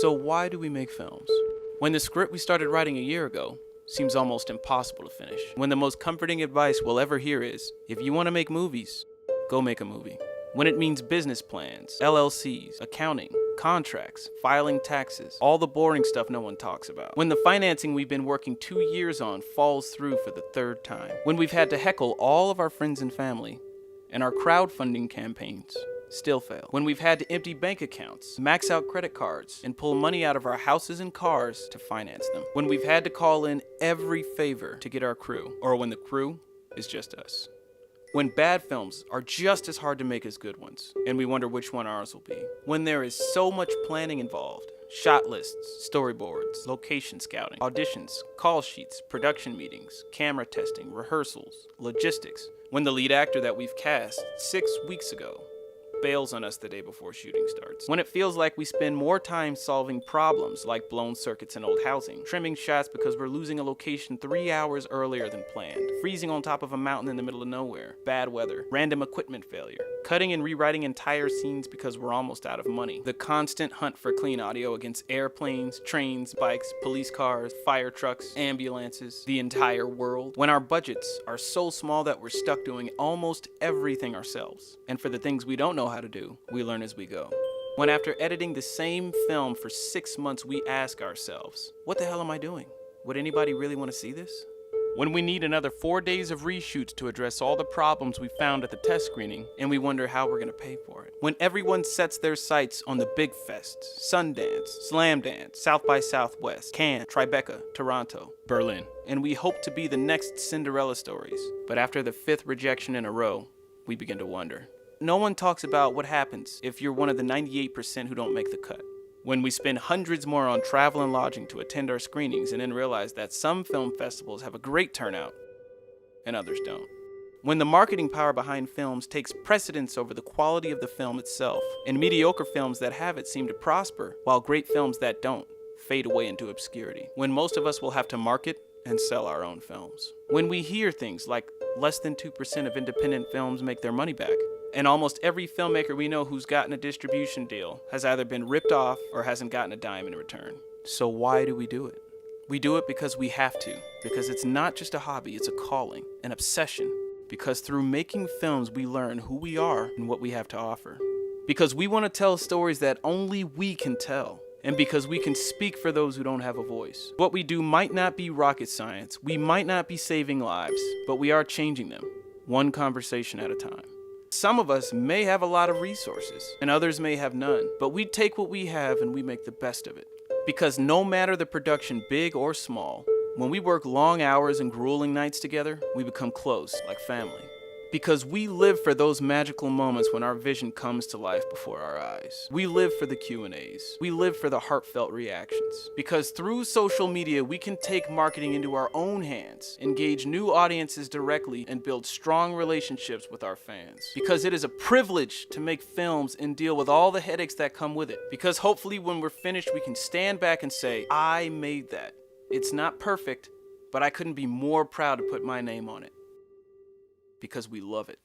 So why do we make films? When the script we started writing a year ago seems almost impossible to finish. When the most comforting advice we'll ever hear is, if you want to make movies, go make a movie. When it means business plans, LLCs, accounting, contracts, filing taxes, all the boring stuff no one talks about. When the financing we've been working 2 years on falls through for the 3rd time. When we've had to heckle all of our friends and family, and our crowdfunding campaigns still fail. When we've had to empty bank accounts, max out credit cards, and pull money out of our houses and cars to finance them. When we've had to call in every favor to get our crew, or when the crew is just us. When bad films are just as hard to make as good ones, and we wonder which one ours will be. When there is so much planning involved, shot lists, storyboards, location scouting, auditions, call sheets, production meetings, camera testing, rehearsals, logistics. When the lead actor that we've cast 6 weeks ago bails on us the day before shooting starts. When it feels like we spend more time solving problems like blown circuits in old housing, trimming shots because we're losing a location 3 hours earlier than planned, freezing on top of a mountain in the middle of nowhere, bad weather, random equipment failure, cutting and rewriting entire scenes because we're almost out of money, the constant hunt for clean audio against airplanes, trains, bikes, police cars, fire trucks, ambulances, the entire world. When our budgets are so small that we're stuck doing almost everything ourselves, and for the things we don't know how to do, we learn as we go. When after editing the same film for 6 months, we ask ourselves, what the hell am I doing? Would anybody really want to see this? When we need another 4 days of reshoots to address all the problems we found at the test screening, and we wonder how we're going to pay for it. When everyone sets their sights on the big fests, Sundance, Slamdance, South by Southwest, Cannes, Tribeca, Toronto, Berlin, and we hope to be the next Cinderella stories. But after the 5th rejection in a row, we begin to wonder. No one talks about what happens if you're one of the 98% who don't make the cut. When we spend hundreds more on travel and lodging to attend our screenings and then realize that some film festivals have a great turnout and others don't. When the marketing power behind films takes precedence over the quality of the film itself, and mediocre films that have it seem to prosper, while great films that don't fade away into obscurity. When most of us will have to market and sell our own films. When we hear things like less than 2% of independent films make their money back, and almost every filmmaker we know who's gotten a distribution deal has either been ripped off or hasn't gotten a dime in return. So why do we do it? We do it because we have to, because it's not just a hobby, it's a calling, an obsession. Because through making films, we learn who we are and what we have to offer. Because we want to tell stories that only we can tell. And because we can speak for those who don't have a voice. What we do might not be rocket science, we might not be saving lives, but we are changing them, one conversation at a time. Some of us may have a lot of resources, and others may have none, but we take what we have and we make the best of it. Because no matter the production, big or small, when we work long hours and grueling nights together, we become close, like family. Because we live for those magical moments when our vision comes to life before our eyes. We live for the Q&As. We live for the heartfelt reactions. Because through social media, we can take marketing into our own hands, engage new audiences directly, and build strong relationships with our fans. Because it is a privilege to make films and deal with all the headaches that come with it. Because hopefully when we're finished, we can stand back and say, I made that. It's not perfect, but I couldn't be more proud to put my name on it. Because we love it.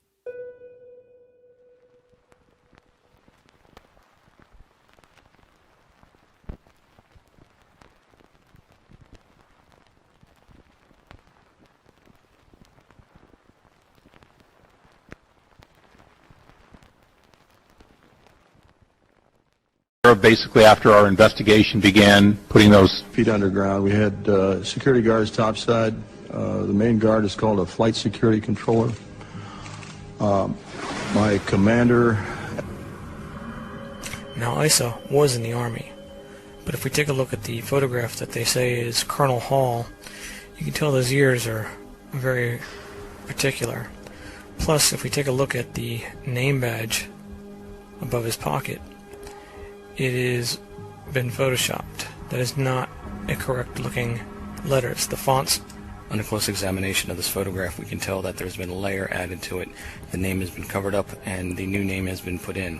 Basically, after our investigation began, putting those feet underground, we had security guards topside. The main guard is called a flight security controller. My commander. Now, Isa was in the Army, but if we take a look at the photograph that they say is Colonel Hall, you can tell those ears are very particular. Plus, if we take a look at the name badge above his pocket, it has been photoshopped. That is not a correct looking letters. The fonts. On a close examination of this photograph, we can tell that there's been a layer added to it. The name has been covered up and the new name has been put in.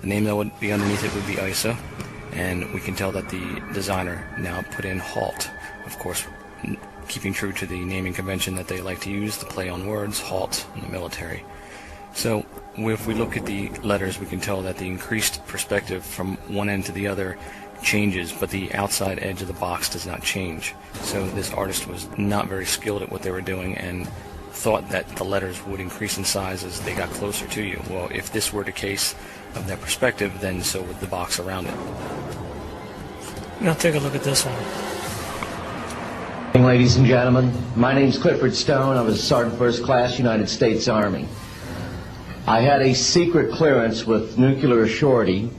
The name that would be underneath it would be Isa, and we can tell that the designer now put in Halt. Of course, keeping true to the naming convention that they like to use, the play on words, Halt in the military. So if we look at the letters, we can tell that the increased perspective from one end to the other changes, but the outside edge of the box does not change. So this artist was not very skilled at what they were doing and thought that the letters would increase in size as they got closer to you. Well, if this were the case of that perspective, then so would the box around it. Now take a look at this one. Ladies and gentlemen, my name's Clifford Stone. I was a Sergeant First Class, United States Army. I had a secret clearance with nuclear surety.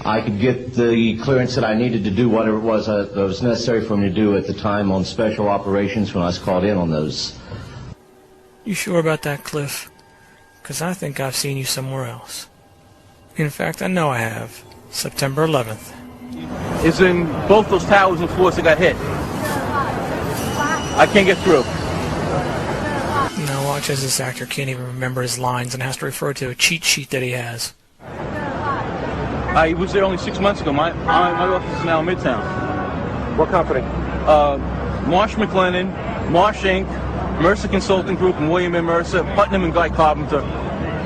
I could get the clearance that I needed to do whatever it was that was necessary for me to do at the time on special operations when I was called in on those. You sure about that, Cliff? Because I think I've seen you somewhere else. In fact, I know I have. September 11th. It's in both those towers and floors that got hit. I can't get through. Now watch as this actor can't even remember his lines and has to refer to a cheat sheet that he has. I was there only 6 months ago. My office is now in Midtown. What company? Marsh McLennan, Marsh Inc., Mercer Consulting Group, and William M. Mercer, Putnam and Guy Carpenter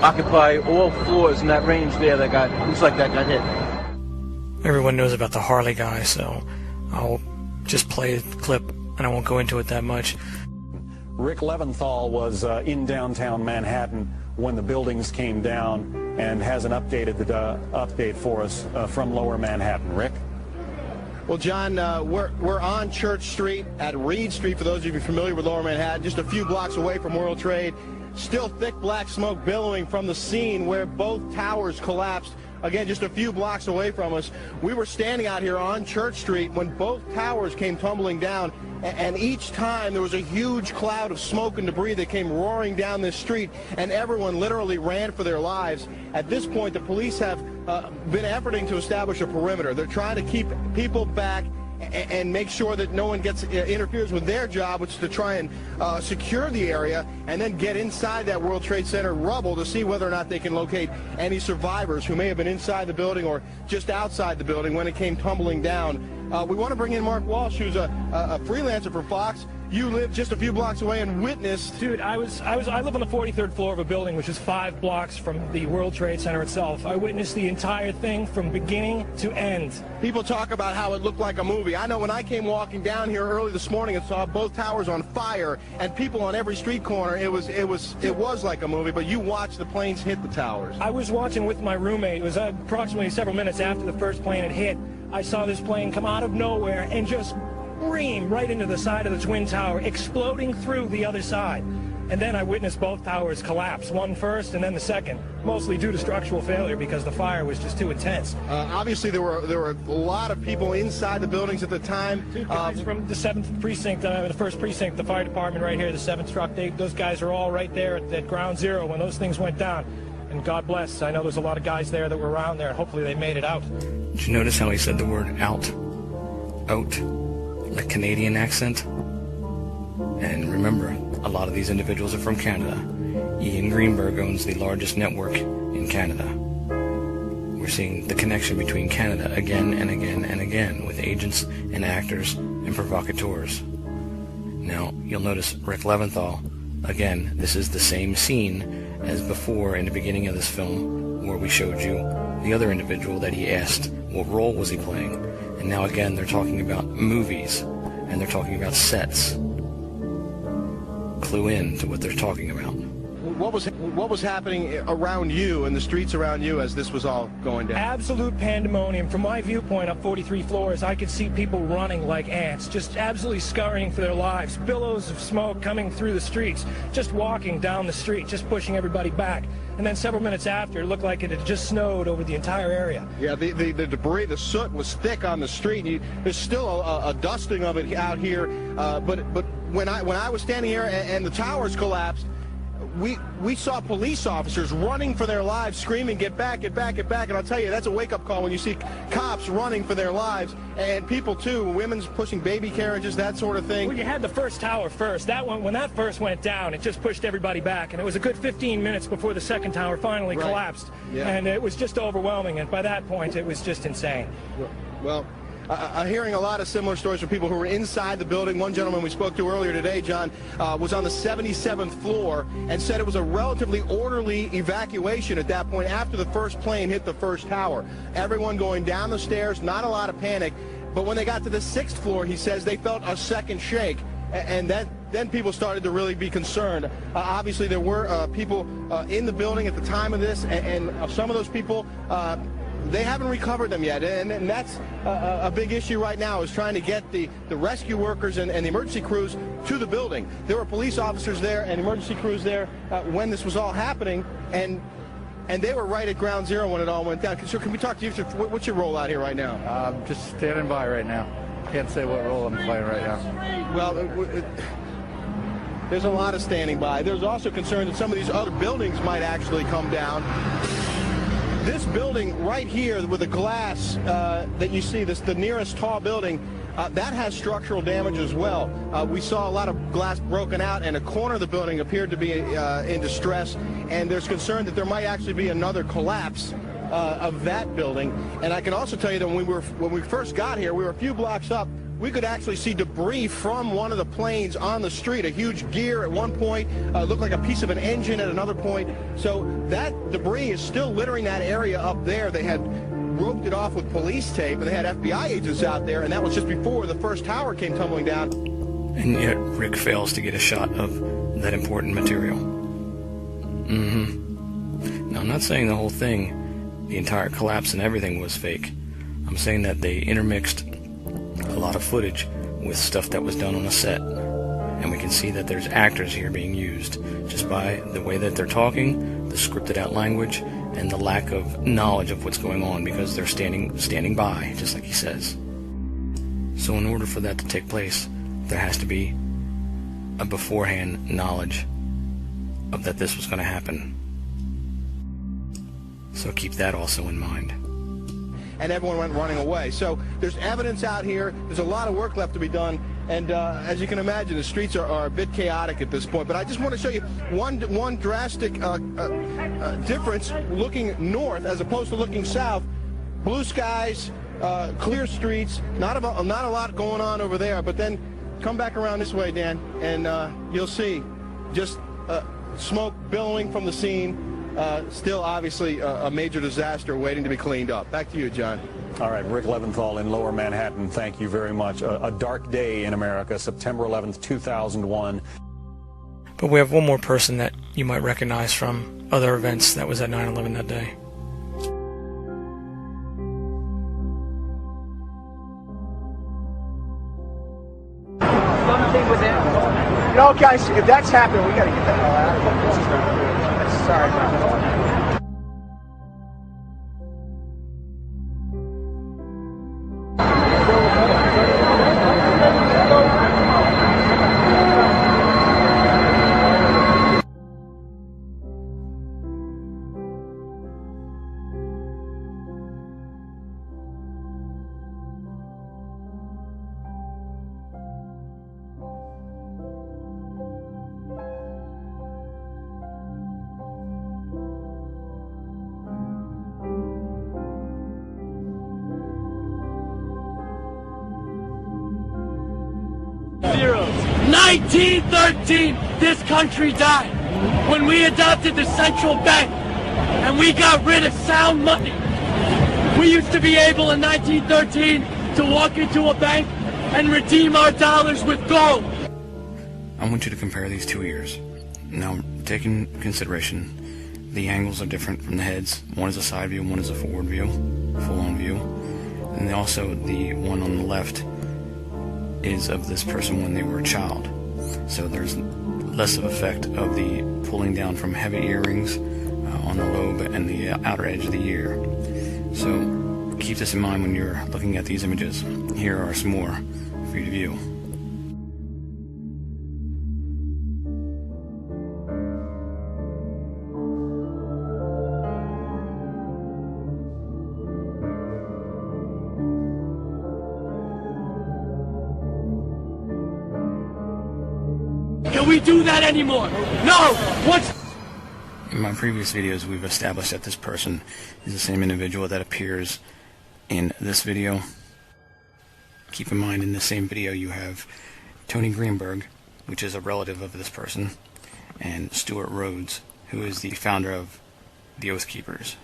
occupy all floors in that range there that looks like that got hit. Everyone knows about the Harley guy, so I'll just play the clip and I won't go into it that much. Rick Leventhal was in downtown Manhattan when the buildings came down and has an update for us from Lower Manhattan. Rick? Well, John, we're on Church Street at Reed Street, for those of you familiar with Lower Manhattan, just a few blocks away from World Trade. Still thick black smoke billowing from the scene where both towers collapsed. Again, just a few blocks away from us. We were standing out here on Church Street when both towers came tumbling down, and each time there was a huge cloud of smoke and debris that came roaring down this street, and everyone literally ran for their lives. At this point, the police have been efforting to establish a perimeter. They're trying to keep people back and make sure that no one interferes with their job, which is to try and secure the area and then get inside that World Trade Center rubble to see whether or not they can locate any survivors who may have been inside the building or just outside the building when it came tumbling down. We want to bring in Mark Walsh, who's a freelancer for Fox. You live just a few blocks away and witnessed. Dude, I live on the 43rd floor of a building which is 5 blocks from the World Trade Center itself. I witnessed the entire thing from beginning to end. People talk about how it looked like a movie. I know when I came walking down here early this morning and saw both towers on fire and people on every street corner, it was like a movie, but you watched the planes hit the towers. I was watching with my roommate. It was approximately several minutes after the first plane had hit. I saw this plane come out of nowhere and just scream right into the side of the Twin Tower, exploding through the other side. And then I witnessed both towers collapse, one first and then the second, mostly due to structural failure because the fire was just too intense. Obviously, there were a lot of people inside the buildings at the time. 2 guys from the 7th Precinct, the 1st Precinct, the fire department right here, the 7th truck, those guys are all right there at ground zero when those things went down. And God bless, I know there's a lot of guys there that were around there, and hopefully they made it out. Did you notice how he said the word out? Out. Like Canadian accent? And remember, a lot of these individuals are from Canada. Ian Greenberg owns the largest network in Canada. We're seeing the connection between Canada again and again and again with agents and actors and provocateurs. Now, you'll notice Rick Leventhal, again, this is the same scene as before in the beginning of this film where we showed you the other individual that he asked what role was he playing. And now again they're talking about movies and they're talking about sets. Clue in to what they're talking about. What was happening around you in the streets around you as this was all going down? Absolute pandemonium. From my viewpoint up 43 floors, I could see people running like ants, just absolutely scurrying for their lives. Billows of smoke coming through the streets, just walking down the street, just pushing everybody back. And then several minutes after, it looked like it had just snowed over the entire area. Yeah, the debris, the soot was thick on the street. There's still a dusting of it out here. But when I was standing here and the towers collapsed, we saw police officers running for their lives, screaming, "Get back, get back, get back!" And I'll tell you, that's a wake-up call when you see cops running for their lives, and people too, women's pushing baby carriages, that sort of thing. Well, you had the first tower first. That one, when that first went down, it just pushed everybody back, and it was a good 15 minutes before the second tower finally collapsed. Yeah. And it was just overwhelming, and by that point, it was just insane. Well, hearing a lot of similar stories from people who were inside the building. One gentleman we spoke to earlier today, John, was on the 77th floor and said it was a relatively orderly evacuation at that point after the first plane hit the first tower. Everyone going down the stairs, not a lot of panic. But when they got to the 6th floor, he says they felt a second shake, and then people started to really be concerned. Obviously, there were people in the building at the time of this, and some of those people, they haven't recovered them yet, and that's a big issue right now, is trying to get the rescue workers and the emergency crews to the building. There were police officers there and emergency crews there when this was all happening, and they were right at ground zero when it all went down. So can we talk to you? What's your role out here right now? I'm just standing by right now. Can't say what role I'm playing right now. Well, there's a lot of standing by. There's also concern that some of these other buildings might actually come down. This building right here with the glass that you see, the nearest tall building, that has structural damage as well. We saw a lot of glass broken out, and a corner of the building appeared to be in distress, and there's concern that there might actually be another collapse of that building. And I can also tell you that when we first got here, we were a few blocks up. We could actually see debris from one of the planes on the street, a huge gear at one point, looked like a piece of an engine at another point. So that debris is still littering that area up there. They had roped it off with police tape, and they had FBI agents out there, and that was just before the first tower came tumbling down. And yet Rick fails to get a shot of that important material. Now, I'm not saying the whole thing, the entire collapse and everything was fake. I'm saying that they intermixed a lot of footage with stuff that was done on a set, and we can see that there's actors here being used just by the way that they're talking, the scripted out language, and the lack of knowledge of what's going on, because they're standing by, just like he says. So in order for that to take place, there has to be a beforehand knowledge of that this was going to happen. So keep that also in mind. And everyone went running away. So there's evidence out here. There's a lot of work left to be done. And as you can imagine, the streets are a bit chaotic at this point. But I just want to show you one drastic difference looking north as opposed to looking south. Blue skies, clear streets, not a lot going on over there. But then come back around this way, Dan, and you'll see just smoke billowing from the scene. Still, obviously, a major disaster waiting to be cleaned up. Back to you, John. All right, Rick Leventhal in Lower Manhattan, thank you very much. A dark day in America, September 11th, 2001. But we have one more person that you might recognize from other events that was at 9/11 that day. Something with it. You know, guys, if that's happening, we got to get the hell out of here. Sorry, man. Zeros. 1913, this country died when we adopted the central bank and we got rid of sound money. We used to be able in 1913 to walk into a bank and redeem our dollars with gold. I want you to compare these 2 years. Now, take in consideration the angles are different from the heads. One is a side view, one is a forward view, full-on view. And also the one on the left is of this person when they were a child. So there's less of effect of the pulling down from heavy earrings on the lobe and the outer edge of the ear. So keep this in mind when you're looking at these images. Here are some more for you to view. Can we do that anymore? No! What's... In my previous videos, we've established that this person is the same individual that appears in this video. Keep in mind, in the same video you have Tony Greenberg, which is a relative of this person, and Stuart Rhodes, who is the founder of the Oath Keepers.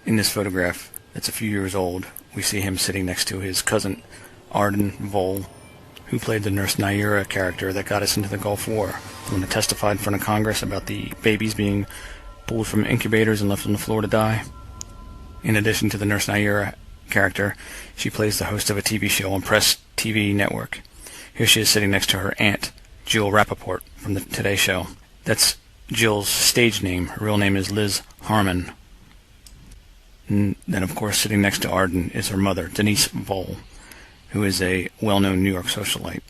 In this photograph, that's a few years old, we see him sitting next to his cousin Arden Vole, who played the Nurse Naira character that got us into the Gulf War, the one that testified in front of Congress about the babies being pulled from incubators and left on the floor to die. In addition to the Nurse Naira character, she plays the host of a TV show on Press TV Network. Here she is sitting next to her aunt, Jill Rappaport, from the Today Show. That's Jill's stage name. Her real name is Liz Harmon. And then, of course, sitting next to Arden is her mother, Denise Vole, who is a well-known New York socialite.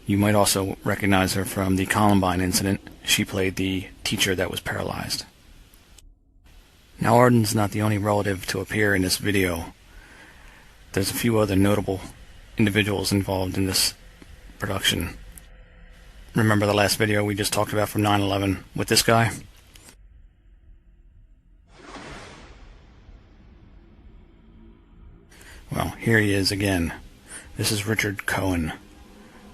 You might also recognize her from the Columbine incident. She played the teacher that was paralyzed. Now, Arden's not the only relative to appear in this video. There's a few other notable individuals involved in this production. Remember the last video we just talked about from 9/11 with this guy? Well, here he is again. This is Richard Cohen.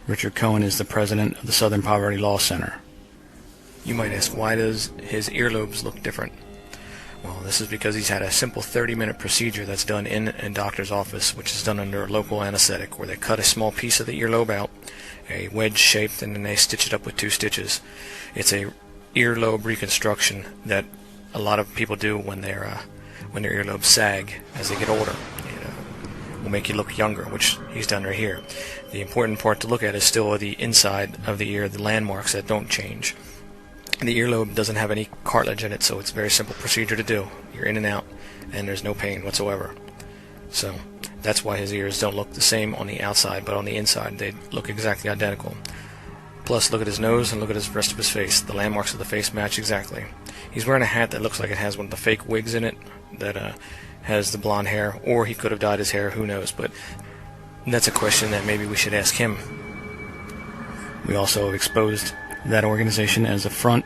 Richard Cohen is the president of the Southern Poverty Law Center. You might ask, why does his earlobes look different? Well, this is because he's had a simple 30-minute procedure that's done in a doctor's office, which is done under a local anesthetic, where they cut a small piece of the earlobe out, a wedge shaped, and then they stitch it up with 2 stitches. It's a earlobe reconstruction that a lot of people do when their earlobes sag as they get older. Will make you look younger, which he's done right here. The important part to look at is still the inside of the ear, the landmarks that don't change. The earlobe doesn't have any cartilage in it, so it's a very simple procedure to do. You're in and out, and there's no pain whatsoever. So that's why his ears don't look the same on the outside, but on the inside they look exactly identical. Plus, look at his nose and look at the rest of his face. The landmarks of the face match exactly. He's wearing a hat that looks like it has one of the fake wigs in it that has the blonde hair, or he could have dyed his hair, who knows, but that's a question that maybe we should ask him. We also have exposed that organization as a front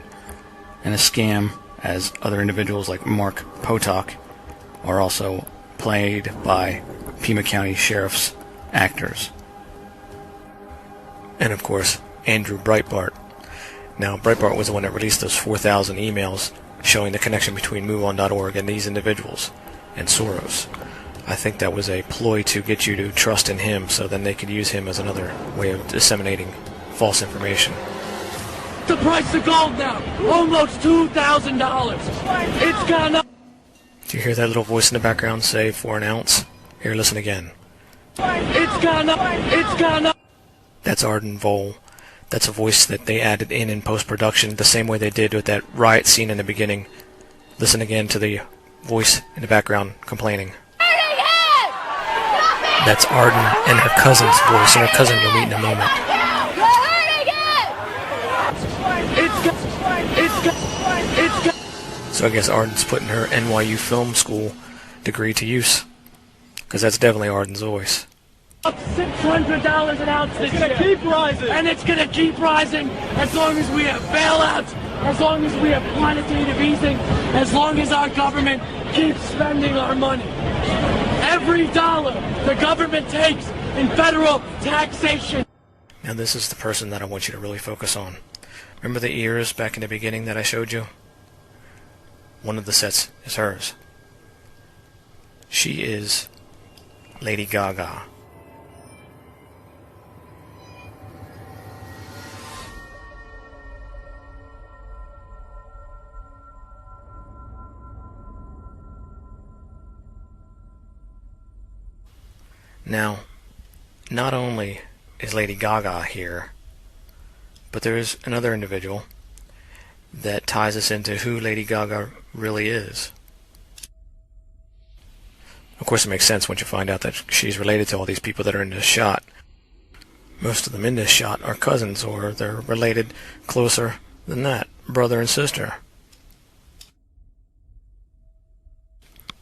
and a scam, as other individuals like Mark Potok are also played by Pima County Sheriff's actors. And of course, Andrew Breitbart. Now, Breitbart was the one that released those 4,000 emails showing the connection between MoveOn.org and these individuals and Soros. I think that was a ploy to get you to trust in him, so then they could use him as another way of disseminating false information. The price of gold now, almost $2,000. It's gone up. Do you hear that little voice in the background say for an ounce? Here, listen again. It's gone up. It's gone up. That's Arden Vole. That's a voice that they added in post-production, the same way they did with that riot scene in the beginning. Listen again to the voice in the background complaining. That's Arden and her cousin's voice, and her cousin you'll meet in a moment. So I guess Arden's putting her NYU film school degree to use, because that's definitely Arden's voice. $600 an ounce this year. It's going to keep rising. And it's going to keep rising as long as we have bailouts, as long as we have quantitative easing, as long as our government keeps spending our money. Every dollar the government takes in federal taxation. Now this is the person that I want you to really focus on. Remember the ears back in the beginning that I showed you? One of the sets is hers. She is Lady Gaga. Now, not only is Lady Gaga here, but there is another individual that ties us into who Lady Gaga really is. Of course, it makes sense once you find out that she's related to all these people that are in this shot. Most of them in this shot are cousins, or they're related closer than that, brother and sister.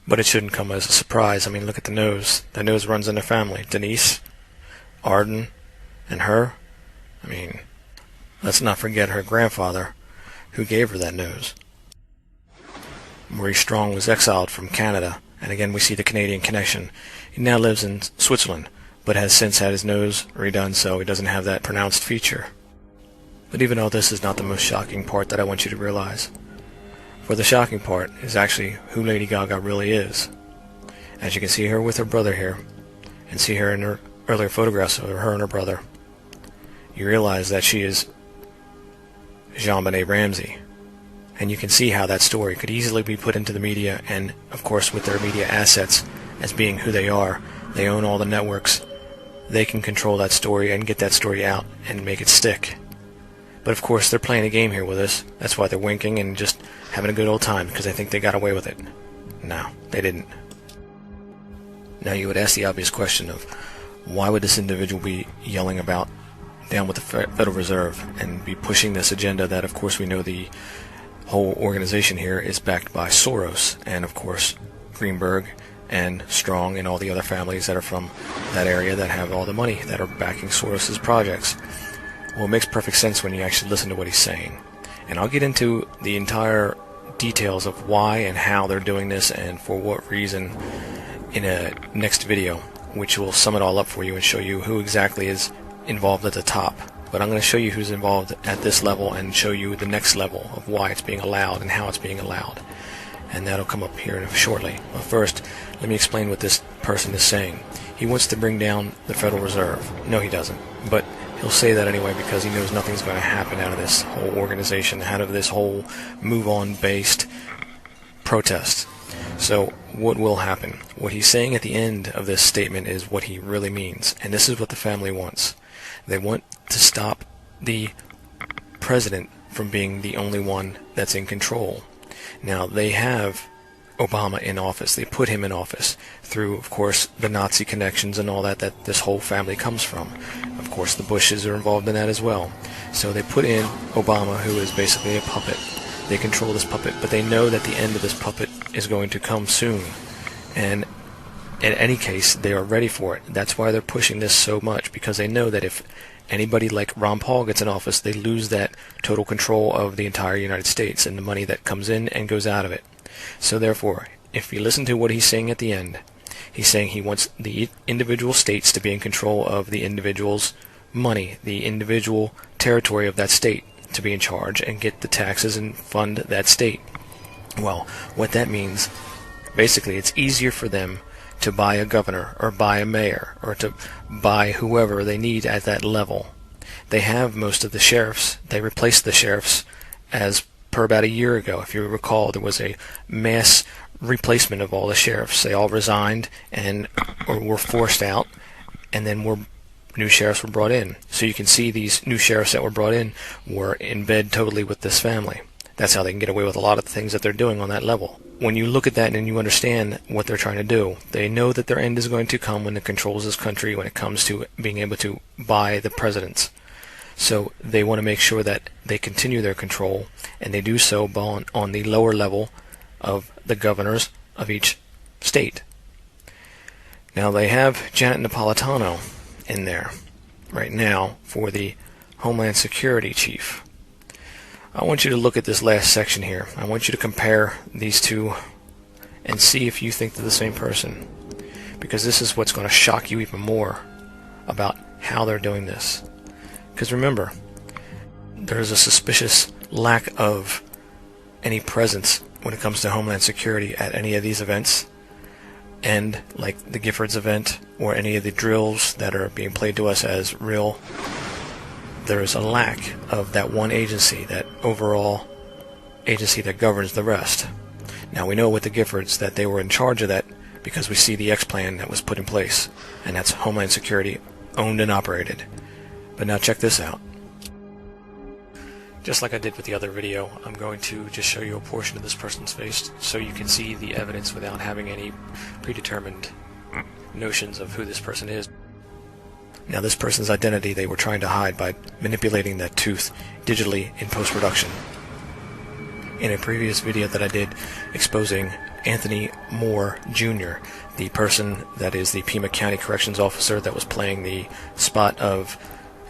But it shouldn't come as a surprise. I mean, look at the nose. The nose runs in their family. Denise, Arden, and her. I mean, let's not forget her grandfather, who gave her that nose. Maurice Strong was exiled from Canada, and again we see the Canadian connection. He now lives in Switzerland, but has since had his nose redone so he doesn't have that pronounced feature. But even though this is not the most shocking part that I want you to realize, for the shocking part is actually who Lady Gaga really is. As you can see her with her brother here, and see her in her earlier photographs of her and her brother, you realize that she is JonBenet Ramsey. And you can see how that story could easily be put into the media, and of course with their media assets as being who they are, they own all the networks, they can control that story and get that story out and make it stick. But of course they're playing a game here with us. That's why they're winking and just having a good old time, because they think they got away with it. No, they didn't. Now you would ask the obvious question of, why would this individual be yelling about down with the Federal Reserve and be pushing this agenda that of course we know the whole organization here is backed by Soros and of course Greenberg and Strong and all the other families that are from that area that have all the money that are backing Soros's projects. Well, it makes perfect sense when you actually listen to what he's saying. And I'll get into the entire details of why and how they're doing this and for what reason in a next video, which will sum it all up for you and show you who exactly is involved at the top. But I'm going to show you who's involved at this level and show you the next level of why it's being allowed and how it's being allowed. And that'll come up here shortly. But first, let me explain what this person is saying. He wants to bring down the Federal Reserve. No, he doesn't. But he'll say that anyway because he knows nothing's going to happen out of this whole organization, out of this whole move-on-based protest. So what will happen? What he's saying at the end of this statement is what he really means. And this is what the family wants. They want to stop the president from being the only one that's in control. Now, they have Obama in office. They put him in office through, of course, the Nazi connections and all that this whole family comes from. Of course, the Bushes are involved in that as well. So they put in Obama, who is basically a puppet. They control this puppet, but they know that the end of this puppet is going to come soon. And in any case, they are ready for it. That's why they're pushing this so much, because they know that if anybody like Ron Paul gets in office, they lose that total control of the entire United States and the money that comes in and goes out of it. So therefore, if you listen to what he's saying at the end, he's saying he wants the individual states to be in control of the individual's money, the individual territory of that state to be in charge and get the taxes and fund that state. Well, what that means, basically, it's easier for them to buy a governor or buy a mayor or to buy whoever they need at that level. They have most of the sheriffs. They replaced the sheriffs as per about a year ago. If you recall, there was a mass replacement of all the sheriffs. They all resigned or were forced out, and then new sheriffs were brought in. So you can see these new sheriffs that were brought in were in bed totally with this family. That's how they can get away with a lot of the things that they're doing on that level. When you look at that and you understand what they're trying to do, they know that their end is going to come when it controls this country, when it comes to being able to buy the presidents. So they want to make sure that they continue their control, and they do so on the lower level of the governors of each state. Now they have Janet Napolitano in there right now for the Homeland Security Chief. I want you to look at this last section here. I want you to compare these two and see if you think they're the same person, because this is what's going to shock you even more about how they're doing this. Because remember, there's a suspicious lack of any presence when it comes to Homeland Security at any of these events, and like the Giffords event or any of the drills that are being played to us as real. There is a lack of that one agency, that overall agency that governs the rest. Now we know with the Giffords that they were in charge of that because we see the X-Plan that was put in place, and that's Homeland Security owned and operated. But now check this out. Just like I did with the other video, I'm going to just show you a portion of this person's face so you can see the evidence without having any predetermined notions of who this person is. Now this person's identity they were trying to hide by manipulating that tooth digitally in post-production. In a previous video that I did exposing Anthony Moore Jr., the person that is the Pima County Corrections Officer that was playing the spot of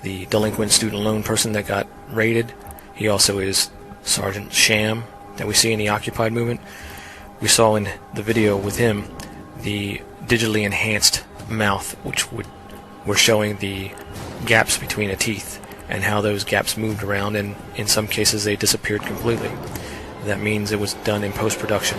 the delinquent student loan person that got raided. He also is Sergeant Sham that we see in the Occupy movement. We saw in the video with him the digitally enhanced mouth, which would we're showing the gaps between the teeth and how those gaps moved around, and in some cases they disappeared completely. That means it was done in post-production.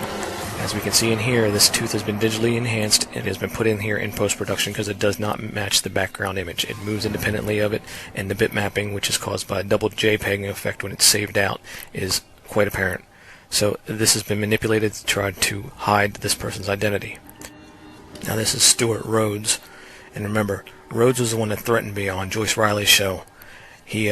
As we can see in here, this tooth has been digitally enhanced. It has been put in here in post-production because it does not match the background image. It moves independently of it, and the bit mapping, which is caused by a double JPEG effect when it's saved out, is quite apparent. So this has been manipulated to try to hide this person's identity. Now this is Stuart Rhodes, and remember, Rhodes was the one that threatened me on Joyce Riley's show. He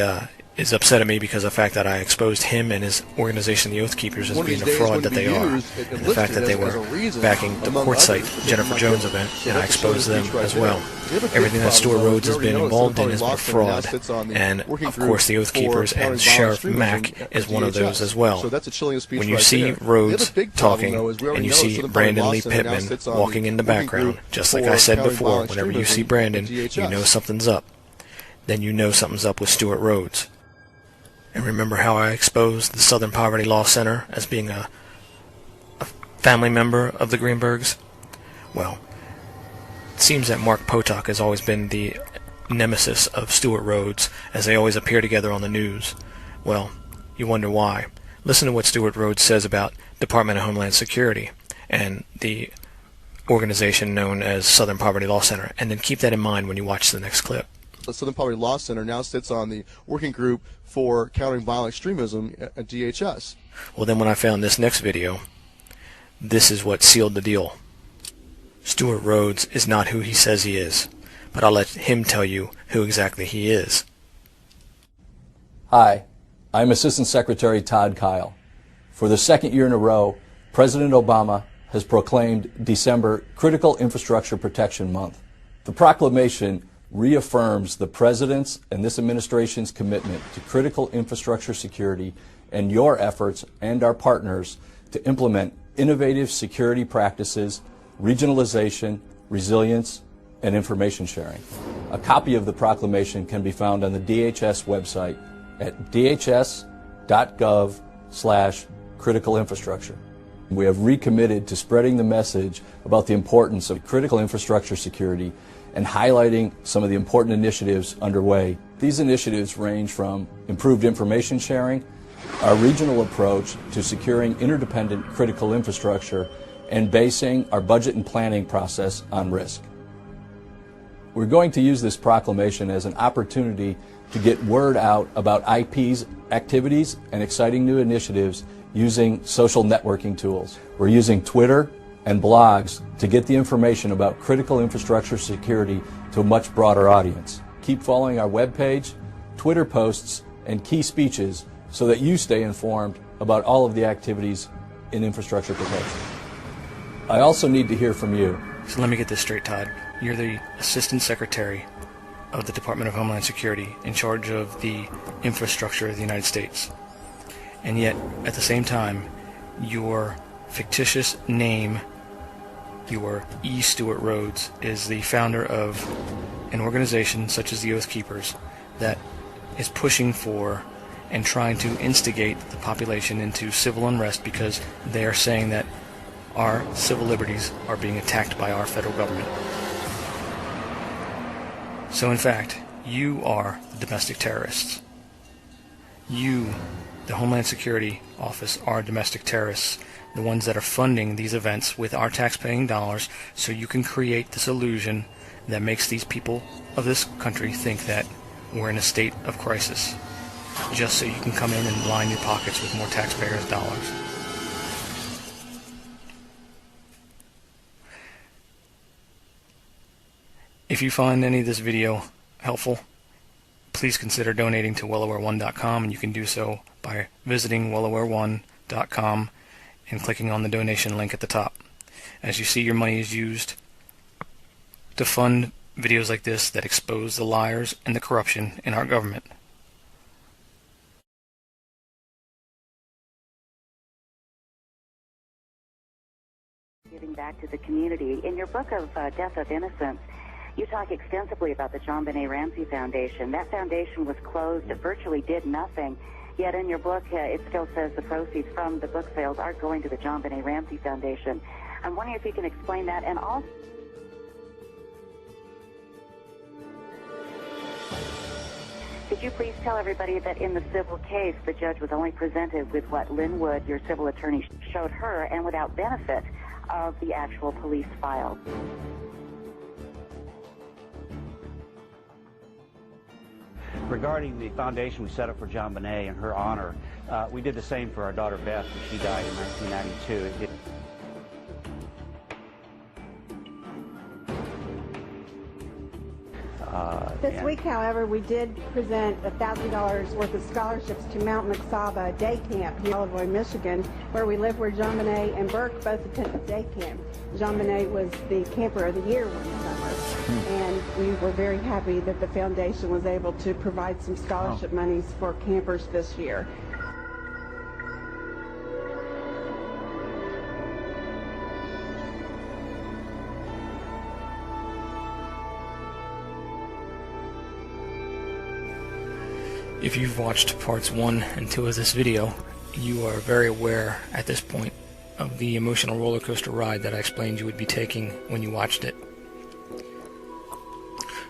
is upset at me because of the fact that I exposed him and his organization, the Oath Keepers, as being the fraud that they are, and the fact that they were backing the Quartzsite Jennifer Jones event, and I exposed them as well. Everything that Stuart Rhodes has been involved in has been a fraud, and of course the Oath Keepers and Sheriff Mack is one of those as well. When you see Rhodes talking and you see Brandon Lee Pittman walking in the background, just like I said before, whenever you see Brandon, you know something's up. Then you know something's up with Stuart Rhodes. And remember how I exposed the Southern Poverty Law Center as being a family member of the Greenbergs? Well, it seems that Mark Potok has always been the nemesis of Stuart Rhodes, as they always appear together on the news. Well, you wonder why. Listen to what Stuart Rhodes says about Department of Homeland Security and the organization known as Southern Poverty Law Center, and then keep that in mind when you watch the next clip. The Southern Poverty Law Center now sits on the Working Group for Countering Violent Extremism at DHS. Well, then when I found this next video, this is what sealed the deal. Stuart Rhodes is not who he says he is, but I'll let him tell you who exactly he is. Hi, I'm Assistant Secretary Todd Kyle. For the second year in a row, President Obama has proclaimed December Critical Infrastructure Protection Month. The proclamation reaffirms the President's and this administration's commitment to critical infrastructure security and your efforts and our partners to implement innovative security practices, regionalization, resilience, and information sharing. A copy of the proclamation can be found on the DHS website at dhs.gov/critical infrastructure. We have recommitted to spreading the message about the importance of critical infrastructure security and highlighting some of the important initiatives underway. These initiatives range from improved information sharing, our regional approach to securing interdependent critical infrastructure, and basing our budget and planning process on risk. We're going to use this proclamation as an opportunity to get word out about IP's activities and exciting new initiatives using social networking tools. We're using Twitter and blogs to get the information about critical infrastructure security to a much broader audience. Keep following our webpage, Twitter posts, and key speeches so that you stay informed about all of the activities in infrastructure protection. I also need to hear from you. So let me get this straight, Todd. You're the Assistant Secretary of the Department of Homeland Security in charge of the infrastructure of the United States. And yet, at the same time, your fictitious name, your E. Stuart Rhodes, is the founder of an organization such as the Oath Keepers that is pushing for and trying to instigate the population into civil unrest because they are saying that our civil liberties are being attacked by our federal government. So in fact, you are the domestic terrorists. You, the Homeland Security Office, are domestic terrorists, the ones that are funding these events with our tax-paying dollars so you can create this illusion that makes these people of this country think that we're in a state of crisis, just so you can come in and line your pockets with more taxpayers' dollars. If you find any of this video helpful, please consider donating to WellAware1.com, and you can do so by visiting WellAware1.com and clicking on the donation link at the top. As you see, your money is used to fund videos like this that expose the liars and the corruption in our government. Giving back to the community. In your book of Death of Innocence, you talk extensively about the John Benet Ramsey Foundation. That foundation was closed. It virtually did nothing. Yet in your book, it still says the proceeds from the book sales are going to the John Benet Ramsey Foundation. I'm wondering if you can explain that. And also, Could you please tell everybody that in the civil case, the judge was only presented with what Linwood, your civil attorney, showed her, and without benefit of the actual police file? Regarding the foundation we set up for John Bonet in her honor, we did the same for our daughter Beth when she died in 1992. This week, however, we did present $1,000 worth of scholarships to Mount McSaba Day Camp here in Illinois, Michigan, where we live, where John Bonet and Burke both attended day camp. John Bonet was the camper of the year one summer, and we were very happy that the foundation was able to provide some scholarship monies for campers this year. If you've watched parts 1 and 2 of this video, you are very aware at this point of the emotional roller coaster ride that I explained you would be taking when you watched it.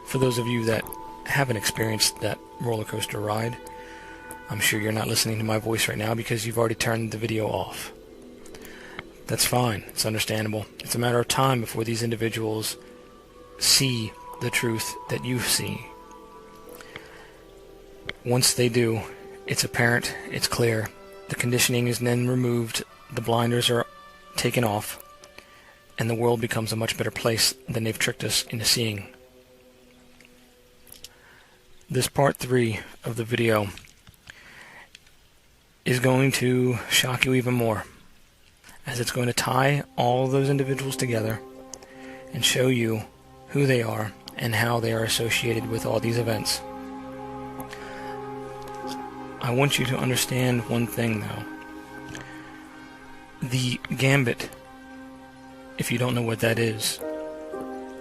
For those of you that haven't experienced that roller coaster ride, I'm sure you're not listening to my voice right now because you've already turned the video off. That's fine, it's understandable. It's a matter of time before these individuals see the truth that you see. Once they do, it's apparent, it's clear, the conditioning is then removed, the blinders are taken off, and the world becomes a much better place than they've tricked us into seeing. This part 3 of the video is going to shock you even more, as it's going to tie all those individuals together and show you who they are and how they are associated with all these events. I want you to understand one thing, though. The gambit, if you don't know what that is,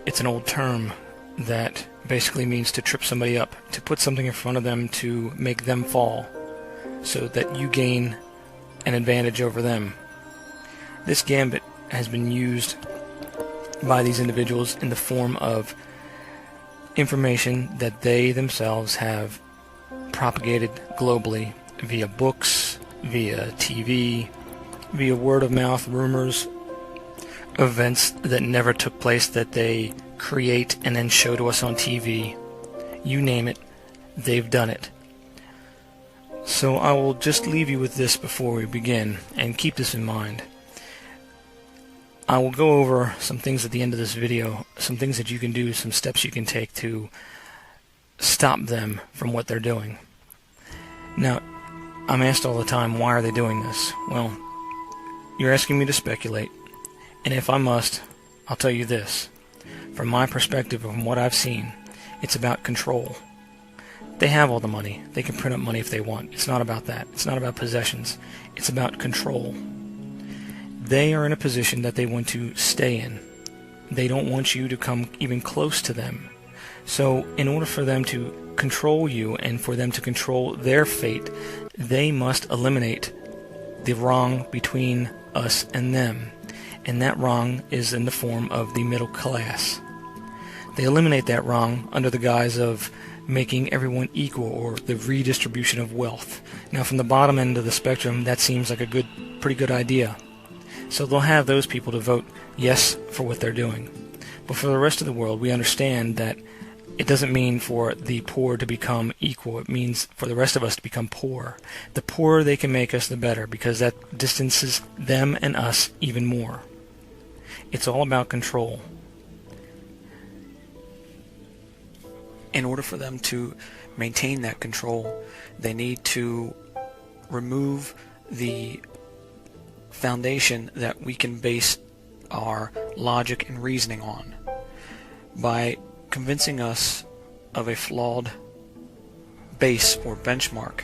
it's an old term that basically means to trip somebody up, to put something in front of them to make them fall, so that you gain an advantage over them. This gambit has been used by these individuals in the form of information that they themselves have propagated globally via books, via TV, via word of mouth, rumors, events that never took place that they create and then show to us on TV. You name it, they've done it. So I will just leave you with this before we begin, and keep this in mind. I will go over some things at the end of this video, some things that you can do, some steps you can take to stop them from what they're doing. Now, I'm asked all the time, why are they doing this? Well, you're asking me to speculate, and if I must, I'll tell you this. From my perspective, from what I've seen, it's about control. They have all the money. They can print up money if they want. It's not about that. It's not about possessions. It's about control. They are in a position that they want to stay in. They don't want you to come even close to them. So in order for them to control you and for them to control their fate, they must eliminate the wrong between us and them. And that wrong is in the form of the middle class. They eliminate that wrong under the guise of making everyone equal, or the redistribution of wealth. Now, from the bottom end of the spectrum, that seems like a pretty good idea. So they'll have those people to vote yes for what they're doing. But for the rest of the world, we understand that it doesn't mean for the poor to become equal. It means for the rest of us to become poor. The poorer they can make us, the better, because that distances them and us even more. It's all about control. In order for them to maintain that control, they need to remove the foundation that we can base our logic and reasoning on by convincing us of a flawed base or benchmark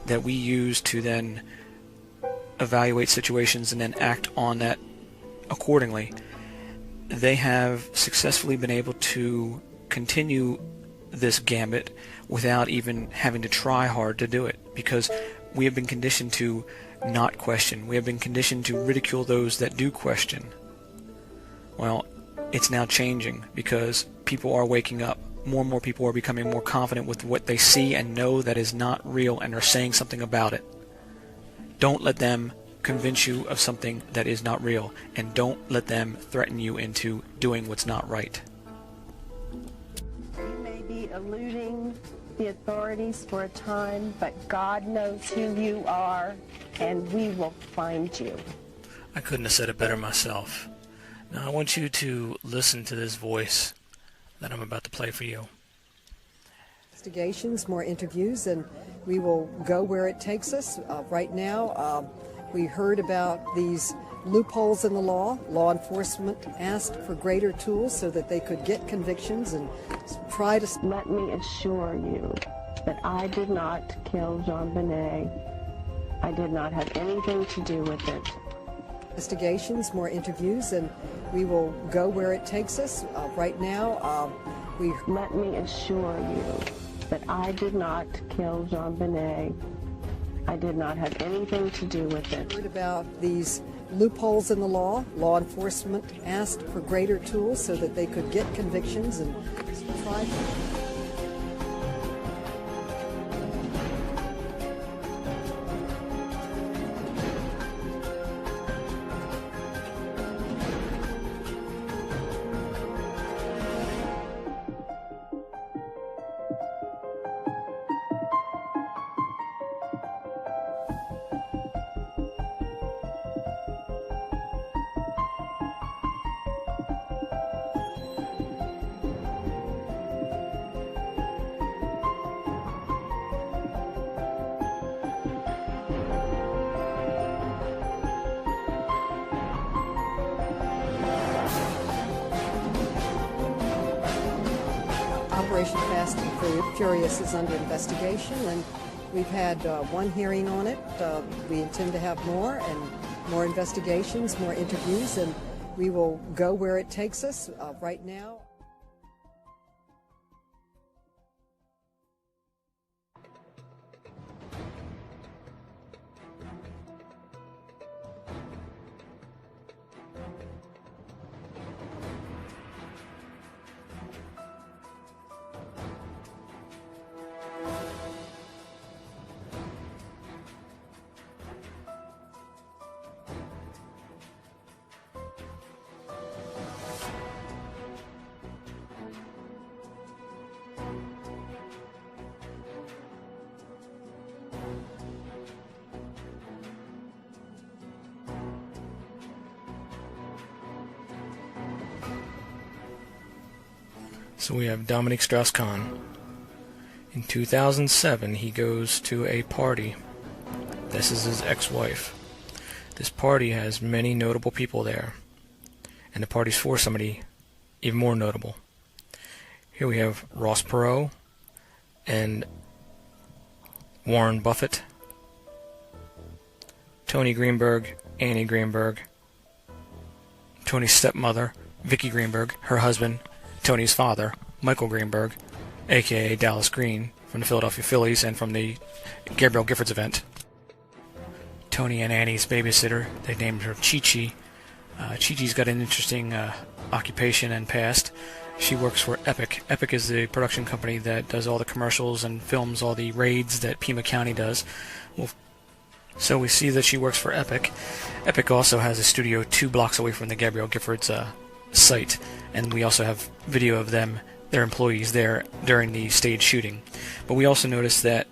that we use to then evaluate situations and then act on that accordingly. They have successfully been able to continue this gambit without even having to try hard to do it, because we have been conditioned to not question. We have been conditioned to ridicule those that do question. Well, it's now changing because people are waking up. more and more people are becoming more confident with what they see and know that is not real and are saying something about it. Don't let them convince you of something that is not real, and don't let them threaten you into doing what's not right. You may be eluding the authorities for a time, but God knows who you are, and we will find you. I couldn't have said it better myself. Now I want you to listen to this voice that I'm about to play for you. Investigations, more interviews, and we will go where it takes us. Right now, we heard about these loopholes in the law. Law enforcement asked for greater tools so that they could get convictions and try to... Let me assure you that I did not kill JonBenet. I did not have anything to do with it. Investigations, more interviews, and we will go where it takes us. Right now, we... Let me assure you that I did not kill JonBenet. I did not have anything to do with it. Heard about these loopholes in the law. Law enforcement asked for greater tools so that they could get convictions and try... Operation Fast and Furious is under investigation, and we've had one hearing on it. We intend to have more, and more investigations, more interviews, and we will go where it takes us. Right now... So we have Dominique Strauss-Kahn. In 2007, he goes to a party. This is his ex-wife. This party has many notable people there, and the party's for somebody even more notable. Here we have Ross Perot and Warren Buffett, Tony Greenberg, Annie Greenberg, Tony's stepmother, Vicki Greenberg, her husband, Tony's father, Michael Greenberg, a.k.a. Dallas Green, from the Philadelphia Phillies and from the Gabrielle Giffords event. Tony and Annie's babysitter, they named her Chi-Chi. Chi-Chi's got an interesting occupation and past. She works for Epic. Epic is the production company that does all the commercials and films all the raids that Pima County does. So we see that she works for Epic. Epic also has a studio 2 blocks away from the Gabrielle Giffords site, and we also have video of them, their employees there during the stage shooting. But we also noticed that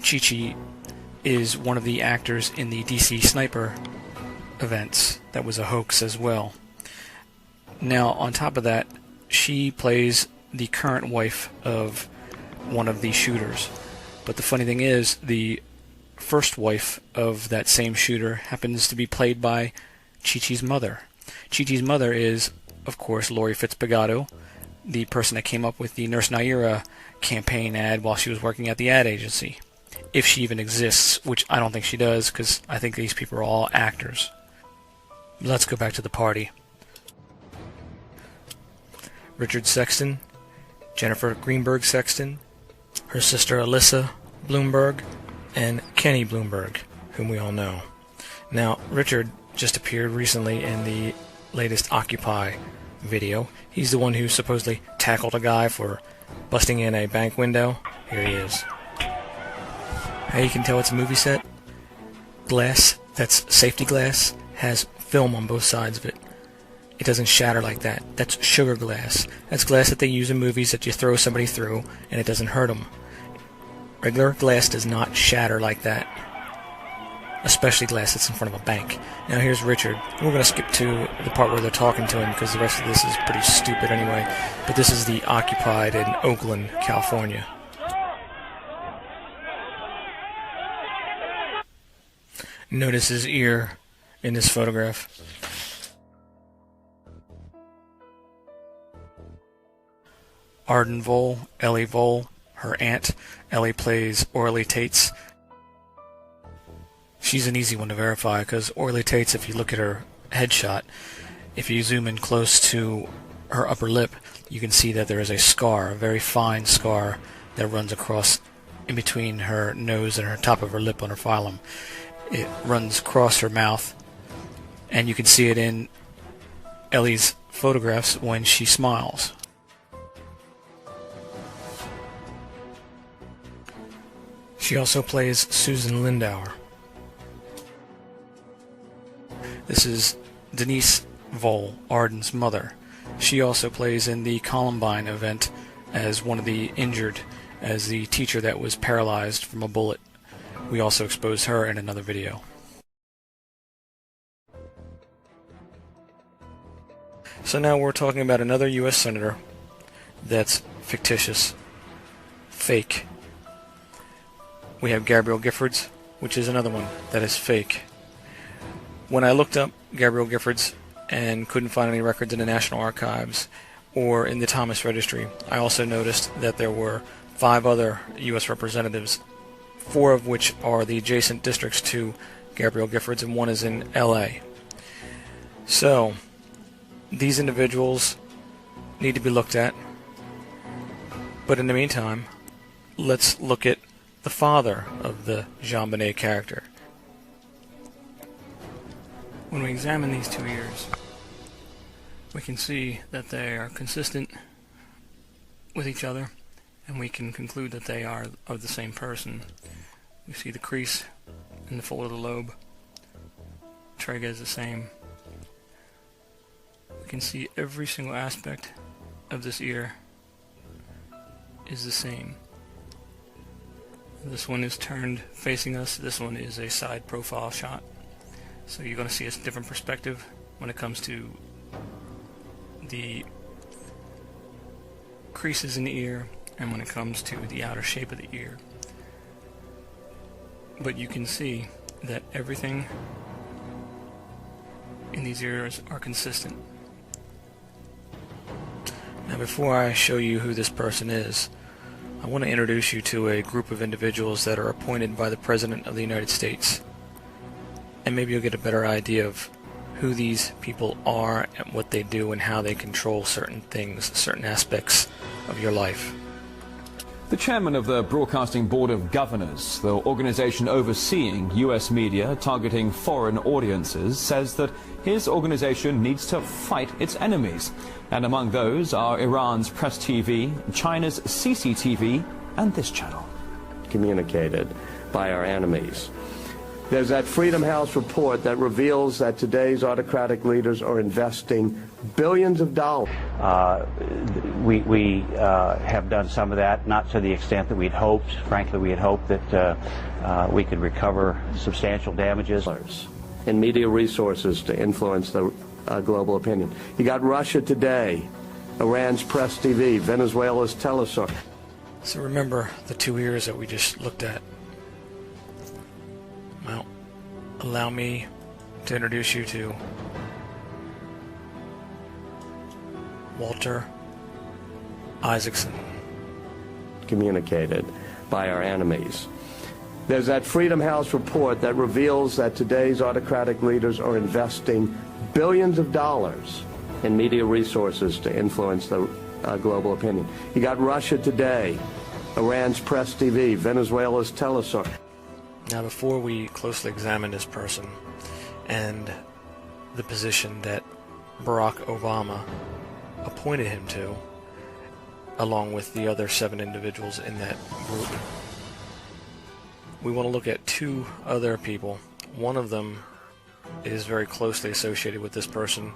Chi-Chi is one of the actors in the DC Sniper events. That was a hoax as well. Now, on top of that, she plays the current wife of one of the shooters. But the funny thing is, the first wife of that same shooter happens to be played by Chi-Chi's mother. Chi-Chi's mother is, of course, Lori Fitzpagato, the person that came up with the Nurse Naira campaign ad while she was working at the ad agency. If she even exists, which I don't think she does, because I think these people are all actors. Let's go back to the party. Richard Sexton, Jennifer Greenberg Sexton, her sister Alyssa Bloomberg, and Kenny Bloomberg, whom we all know. Now, Richard just appeared recently in the latest Occupy video. He's the one who supposedly tackled a guy for busting in a bank window. Here he is. How you can tell it's a movie set? Glass, that's safety glass, has film on both sides of it. It doesn't shatter like that. That's sugar glass. That's glass that they use in movies that you throw somebody through and it doesn't hurt them. Regular glass does not shatter like that. Especially glass that's in front of a bank. Now here's Richard. We're going to skip to the part where they're talking to him because the rest of this is pretty stupid anyway. But this is the Occupied in Oakland, California. Notice his ear in this photograph. Arden Vole, Ellie Vole, her aunt. Ellie plays Orly Tates. She's an easy one to verify because Orly Tates, if you look at her headshot, if you zoom in close to her upper lip, you can see that there is a scar, a very fine scar that runs across in between her nose and her top of her lip on her phylum. It runs across her mouth, and you can see it in Ellie's photographs when she smiles. She also plays Susan Lindauer. This is Denise Vole, Arden's mother. She also plays in the Columbine event as one of the injured, as the teacher that was paralyzed from a bullet. We also exposed her in another video. So now we're talking about another U.S. Senator that's fictitious, fake. We have Gabrielle Giffords, which is another one that is fake. When I looked up Gabrielle Giffords and couldn't find any records in the National Archives or in the Thomas Registry, I also noticed that there were 5 other U.S. representatives, 4 of which are the adjacent districts to Gabrielle Giffords, and 1 is in L.A. So, these individuals need to be looked at. But in the meantime, let's look at the father of the JonBenet character. When we examine these 2 ears, we can see that they are consistent with each other, and we can conclude that they are of the same person. We see the crease in the fold of the lobe. Trega is the same. We can see every single aspect of this ear is the same. This one is turned facing us. This one is a side profile shot. So you're going to see a different perspective when it comes to the creases in the ear and when it comes to the outer shape of the ear. But you can see that everything in these ears are consistent. Now before I show you who this person is, I want to introduce you to a group of individuals that are appointed by the President of the United States. And maybe you'll get a better idea of who these people are and what they do and how they control certain things, certain aspects of your life. The chairman of the Broadcasting Board of Governors, the organization overseeing U.S. media targeting foreign audiences, says that his organization needs to fight its enemies. And among those are Iran's Press TV, China's CCTV, and this channel. Communicated by our enemies. There's that Freedom House report that reveals that today's autocratic leaders are investing billions of dollars. We have done some of that, not to the extent that we'd hoped. Frankly, we had hoped that we could recover substantial damages. And media resources to influence the global opinion. You got Russia Today, Iran's Press TV, Venezuela's Telesur. So remember the 2 ears that we just looked at. Well, allow me to introduce you to Walter Isaacson. Communicated by our enemies. There's that Freedom House report that reveals that today's autocratic leaders are investing billions of dollars in media resources to influence the global opinion. You got Russia Today, Iran's Press TV, Venezuela's Telesur. Now before we closely examine this person and the position that Barack Obama appointed him to, along with the other 7 individuals in that group. We want to look at 2 other people. One of them is very closely associated with this person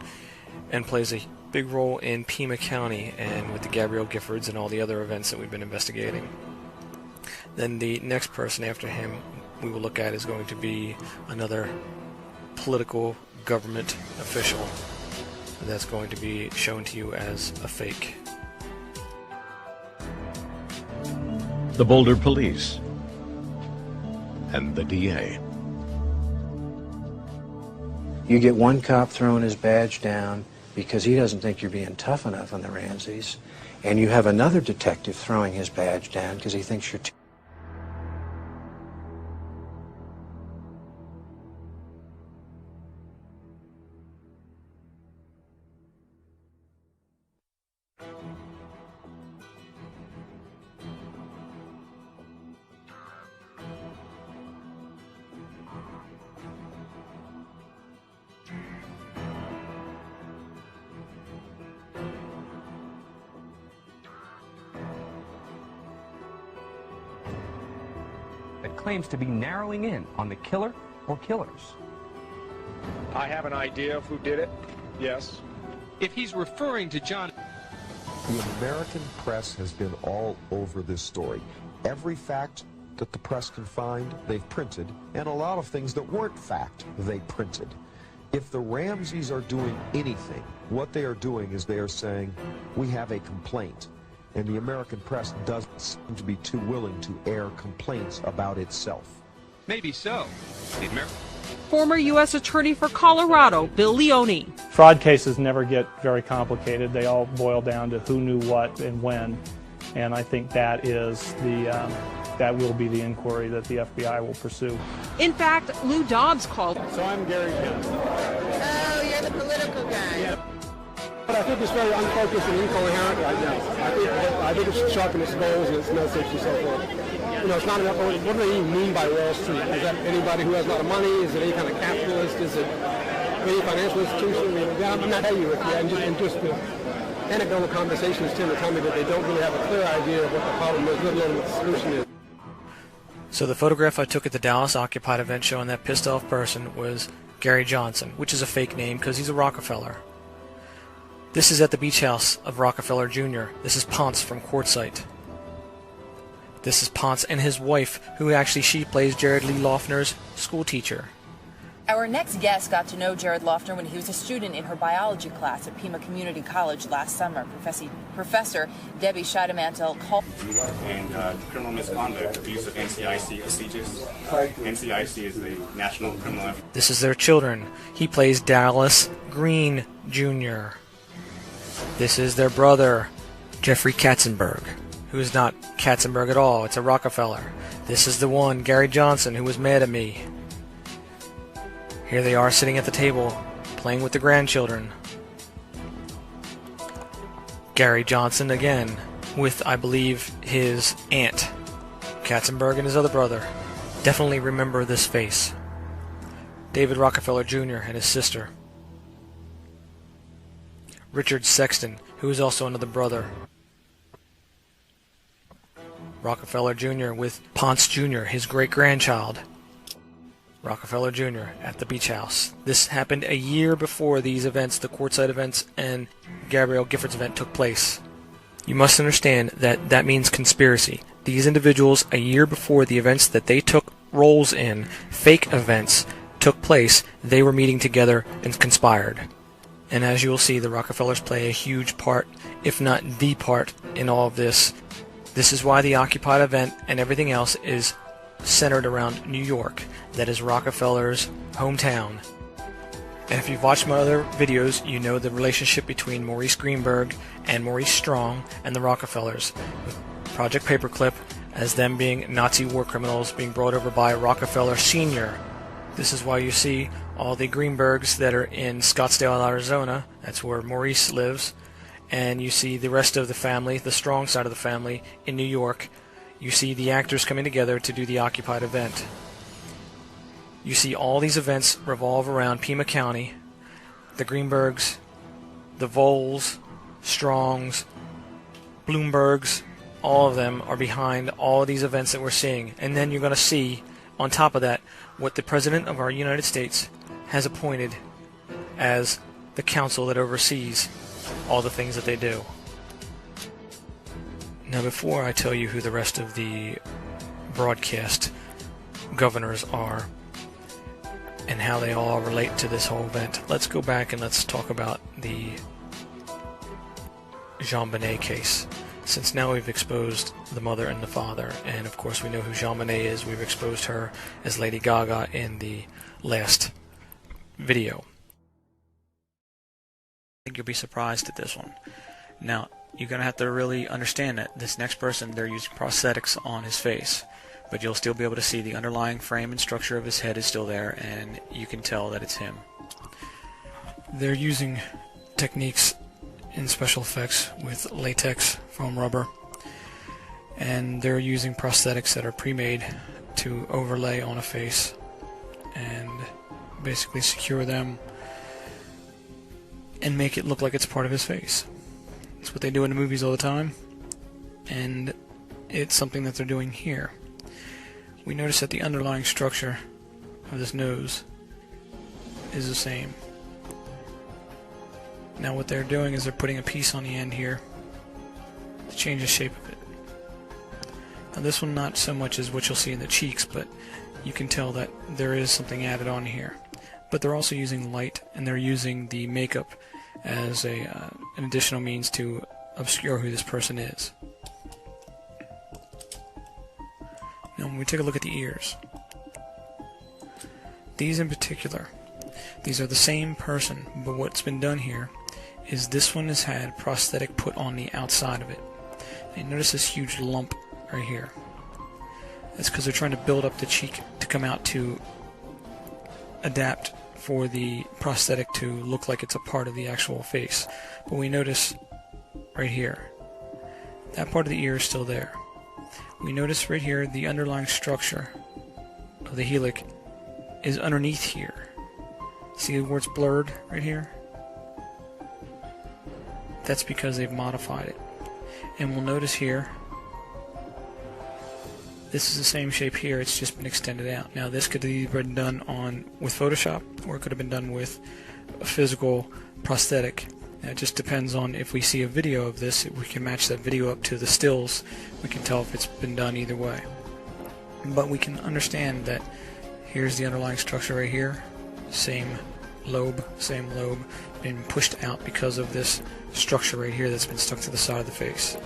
and plays a big role in Pima County and with the Gabrielle Giffords and all the other events that we've been investigating. Then the next person after him we will look at is going to be another political government official that's going to be shown to you as a fake. The Boulder Police and the DA. You get one cop throwing his badge down because he doesn't think you're being tough enough on the Ramseys, and you have another detective throwing his badge down because he thinks you're too... that claims to be narrowing in on the killer or killers. I have an idea of who did it, yes. If he's referring to John... The American press has been all over this story. Every fact that the press can find, they've printed, and a lot of things that weren't fact, they printed. If the Ramseys are doing anything, what they are doing is they are saying, we have a complaint. And the American press doesn't seem to be too willing to air complaints about itself. Maybe so. Former U.S. Attorney for Colorado, Bill Leone. Fraud cases never get very complicated. They all boil down to who knew what and when. And I think that is that will be the inquiry that the FBI will pursue. In fact, Lou Dobbs called. So I'm Gary Johnson. Oh, you're the political guy. Yeah. But I think it's very unfocused and incoherent right now. I think it's sharpening its goals and its message and so forth. You know, it's not enough. What do they even mean by Wall Street? Is that anybody who has a lot of money? Is it any kind of capitalist? Is it any financial institution? I'm not hating with you. And just the anecdotal conversations tend to tell me that they don't really have a clear idea of what the problem is, let alone what the solution is. So the photograph I took at the Dallas Occupy event showing that pissed off person was Gary Johnson, which is a fake name because he's a Rockefeller. This is at the beach house of Rockefeller Jr. This is Ponce from Quartzsite. This is Ponce and his wife, who actually she plays Jared Lee Loeffner's school teacher. Our next guest got to know Jared Loeffner when he was a student in her biology class at Pima Community College last summer. Professor Debbie Scheidemantel called... And criminal misconduct, abuse of NCIC procedures. NCIC is the National Criminal... This is their children. He plays Dallas Green Jr. This is their brother, Jeffrey Katzenberg, who is not Katzenberg at all. It's a Rockefeller. This is the one, Gary Johnson, who was mad at me. Here they are sitting at the table, playing with the grandchildren. Gary Johnson again, with, I believe, his aunt, Katzenberg, and his other brother. Definitely remember this face. David Rockefeller Jr. and his sister. Richard Sexton, who is also another brother. Rockefeller Jr. with Ponce Jr., his great-grandchild. Rockefeller Jr. at the beach house. This happened a year before these events, the Quartzsite events and Gabrielle Giffords event took place. You must understand that that means conspiracy. These individuals, a year before the events that they took roles in, fake events, took place, they were meeting together and conspired. And as you will see, the Rockefellers play a huge part, if not the part, in all of this. This is why the Occupied event and everything else is centered around New York. That is Rockefeller's hometown. And if you've watched my other videos, you know the relationship between Maurice Greenberg and Maurice Strong and the Rockefellers. With Project Paperclip as them being Nazi war criminals being brought over by Rockefeller Sr. This is why you see all the Greenbergs that are in Scottsdale, Arizona. That's where Maurice lives. And you see the rest of the family, the Strong side of the family, in New York. You see the actors coming together to do the Occupied event. You see all these events revolve around Pima County, the Greenbergs, the Voles, Strongs, Bloombergs, all of them are behind all of these events that we're seeing. And then you're going to see, on top of that, what the President of our United States has appointed as the council that oversees all the things that they do. Now, before I tell you who the rest of the broadcast governors are and how they all relate to this whole event, let's go back and let's talk about the JonBenét case. Since now we've exposed the mother and the father, and of course we know who JonBenét is. We've exposed her as Lady Gaga in the last video. I think you'll be surprised at this one. Now, you're going to have to really understand that this next person, they're using prosthetics on his face, but you'll still be able to see the underlying frame and structure of his head is still there, and you can tell that it's him. They're using techniques in special effects with latex, foam rubber, and they're using prosthetics that are pre-made to overlay on a face and basically secure them and make it look like it's part of his face. It's what they do in the movies all the time, and it's something that they're doing here. We notice that the underlying structure of this nose is the same. Now what they're doing is they're putting a piece on the end here to change the shape of it. Now this one not so much as what you'll see in the cheeks, but you can tell that there is something added on here. But they're also using light, and they're using the makeup as an additional means to obscure who this person is. Now when we take a look at the ears, these in particular, these are the same person, but what's been done here is this one has had prosthetic put on the outside of it. And notice this huge lump right here. That's because they're trying to build up the cheek to come out to adapt for the prosthetic to look like it's a part of the actual face. But we notice right here, that part of the ear is still there. We notice right here the underlying structure of the helix is underneath here. See where it's blurred right here? That's because they've modified it. And we'll notice here, this is the same shape here, it's just been extended out. Now this could have either been done with Photoshop, or it could have been done with a physical prosthetic. Now, it just depends on if we see a video of this, if we can match that video up to the stills, we can tell if it's been done either way. But we can understand that here's the underlying structure right here, same lobe, been pushed out because of this structure right here that's been stuck to the side of the face.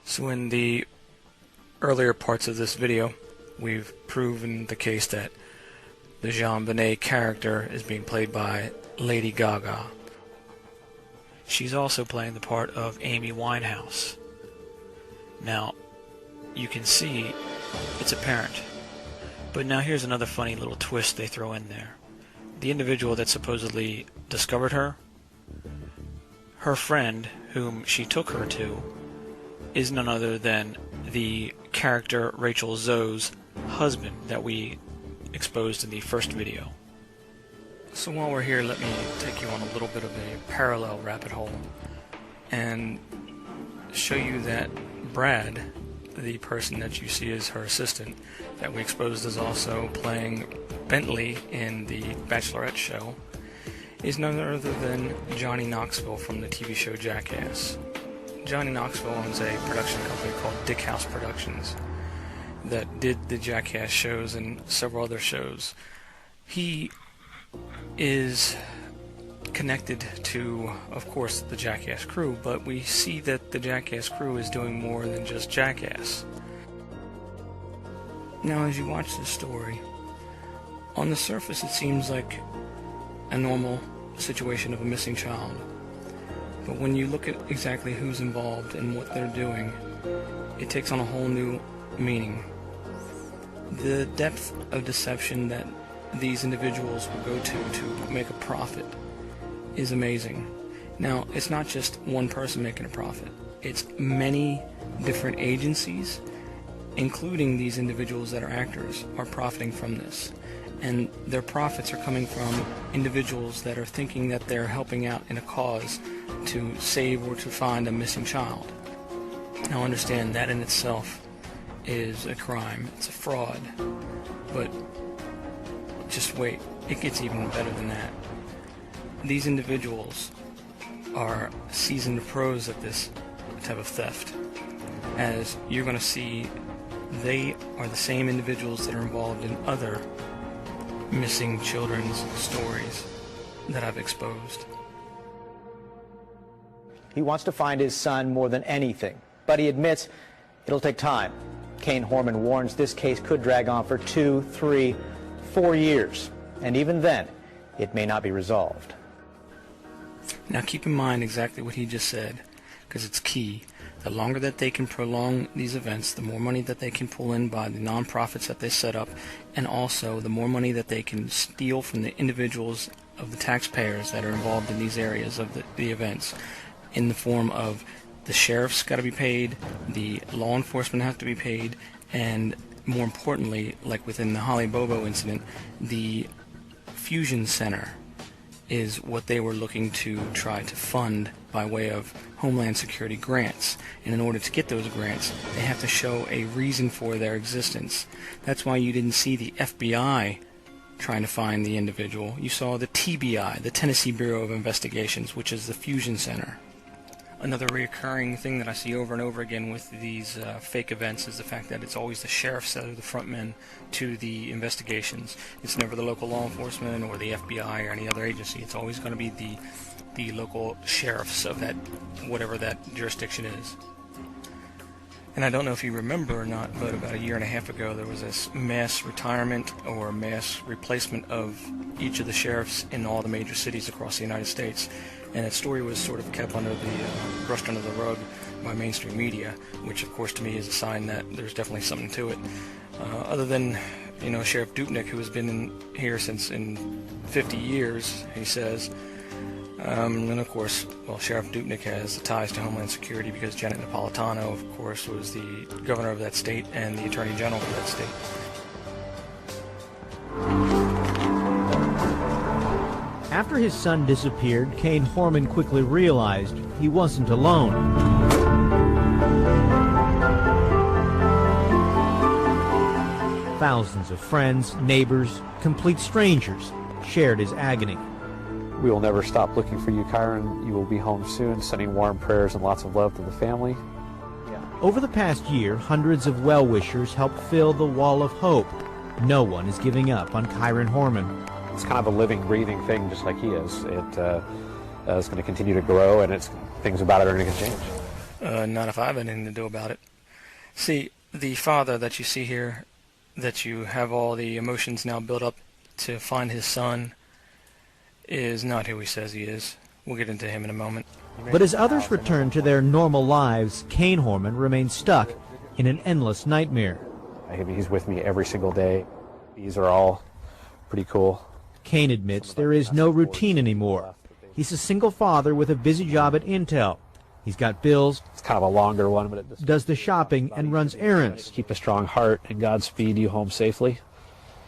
So in the earlier parts of this video, we've proven the case that the JonBenét character is being played by Lady Gaga. She's also playing the part of Amy Winehouse. Now, you can see it's apparent. But now here's another funny little twist they throw in there. The individual that supposedly discovered her, her friend, whom she took her to, is none other than the character Rachel Zoe's husband that we exposed in the first video. So while we're here, let me take you on a little bit of a parallel rabbit hole and show you that Brad, the person that you see as her assistant, that we exposed as also playing Bentley in the Bachelorette show, is none other than Johnny Knoxville from the TV show Jackass. Johnny Knoxville owns a production company called Dick House Productions that did the Jackass shows and several other shows. He is connected to, of course, the Jackass crew, but we see that the Jackass crew is doing more than just Jackass. Now, as you watch this story, on the surface it seems like a normal situation of a missing child. But when you look at exactly who's involved and what they're doing, it takes on a whole new meaning. The depth of deception that these individuals will go to make a profit is amazing. Now, it's not just one person making a profit. It's many different agencies, including these individuals that are actors, are profiting from this. And their profits are coming from individuals that are thinking that they're helping out in a cause to save or to find a missing child. Now, understand that in itself is a crime. It's a fraud. But just wait. It gets even better than that. These individuals are seasoned pros at this type of theft. As you're going to see, they are the same individuals that are involved in other missing children's stories that I've exposed. He wants to find his son more than anything, but he admits it'll take time. Kane Horman warns this case could drag on for 2, 3, 4 years, and even then, it may not be resolved. Now keep in mind exactly what he just said, because it's key. The longer that they can prolong these events, the more money that they can pull in by the nonprofits that they set up, and also the more money that they can steal from the individuals of the taxpayers that are involved in these areas of the events, in the form of the sheriff's got to be paid, the law enforcement have to be paid, and more importantly, like within the Holly Bobo incident, the Fusion Center is what they were looking to try to fund by way of Homeland Security grants. And in order to get those grants, they have to show a reason for their existence. That's why you didn't see the FBI trying to find the individual. You saw the TBI, the Tennessee Bureau of Investigations, which is the Fusion Center. Another recurring thing that I see over and over again with these fake events is the fact that it's always the sheriffs that are the front men to the investigations. It's never the local law enforcement or the FBI or any other agency. It's always going to be the local sheriffs of that, whatever that jurisdiction is. And I don't know if you remember or not, but about 1.5 years ago there was this mass retirement or mass replacement of each of the sheriffs in all the major cities across the United States. And that story was sort of kept brushed under the rug by mainstream media, which of course to me is a sign that there's definitely something to it. Other than, Sheriff Dupnick, who has been here since in 50 years, he says. And of course, Sheriff Dupnick has ties to Homeland Security because Janet Napolitano, of course, was the governor of that state and the attorney general for that state. After his son disappeared, Kane Horman quickly realized he wasn't alone. Thousands of friends, neighbors, complete strangers shared his agony. We will never stop looking for you, Kyron. You will be home soon, sending warm prayers and lots of love to the family. Over the past year, hundreds of well-wishers helped fill the wall of hope. No one is giving up on Kyron Horman. It's kind of a living, breathing thing, just like he is. It is going to continue to grow, and things about it are going to change. Not if I have anything to do about it. See, the father that you see here, that you have all the emotions now built up to find his son, is not who he says he is. We'll get into him in a moment. But as others return to their normal lives, Kane Horman remains stuck in an endless nightmare. He's with me every single day. These are all pretty cool. Kane admits there is no routine anymore. He's a single father with a busy job at Intel. He's got bills. It's kind of a longer one, but it does the shopping and runs errands. Keep a strong heart and Godspeed you home safely.